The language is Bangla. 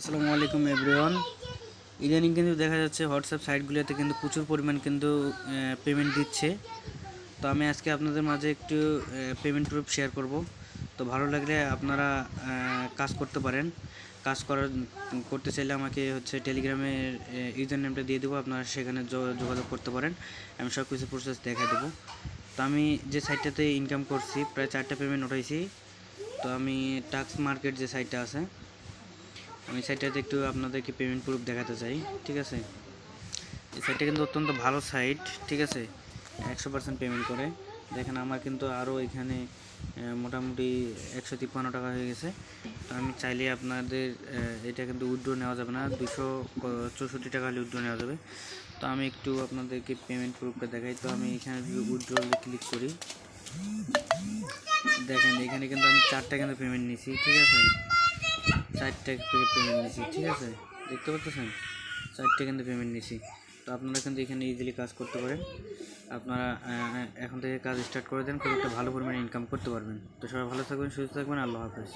আসসালামু আলাইকুম এভরিওয়ান। ইদানিং কিন্তু দেখা যাচ্ছে হোয়াটসঅ্যাপ সাইটগুলোতে কিন্তু প্রচুর পরিমাণ কিন্তু পেমেন্ট দিচ্ছে। তো আমি আজকে আপনাদের মাঝে একটু পেমেন্ট প্রুফ শেয়ার করব। তো ভালো লাগলে আপনারা কাজ করতে পারেন। কাজ করতে চাইলে আমাকে টেলিগ্রামের ইউজার নেমটা দিয়ে দেবো, আপনারা সেখানে যোগাযোগ করতে পারেন। আমি সব কিছু প্রসেস দেখাই দেবো। তো আমি যে সাইটটাতে ইনকাম করছি প্রায় 4টা পেমেন্ট উঠাইছি। তো আমি টাক্স মার্কেট যে সাইটটা আছে, আমি সাইটটাতে একটু আপনাদেরকে পেমেন্ট প্রুফ দেখাতে চাই। ঠিক আছে, এই সাইটটা কিন্তু অত্যন্ত ভালো সাইট। ঠিক আছে, 100% পেমেন্ট করে। দেখেন আমার কিন্তু আরও এখানে মোটামুটি 153 টাকা হয়ে গেছে। তো আমি চাইলে আপনাদের এটা কিন্তু উইথড্র নেওয়া যাবে না, 264 টাকা হলে উইথড্র নেওয়া যাবে। তো আমি একটু আপনাদেরকে পেমেন্ট প্রুফটা দেখাই। তো আমি এখানে যদি উইথড্র ক্লিক করি, দেখেন এখানে কিন্তু আমি 4টা কিন্তু পেমেন্ট নিয়েছি। ঠিক আছে, 4টা পেমেন্ট নিয়েছি। ঠিক আছে, দেখতে পাচ্ছেন 4টা কিন্তু পেমেন্ট নিয়েছি। তো আপনারা কিন্তু এখানে ইজিলি কাজ করতে পারেন। আপনারা এখন থেকে কাজ স্টার্ট করে দেন, খুব একটা ভালো পরিমাণে ইনকাম করতে পারবেন। তো সবাই ভালো থাকবেন, সুস্থ থাকবেন। আল্লাহ হাফেজ।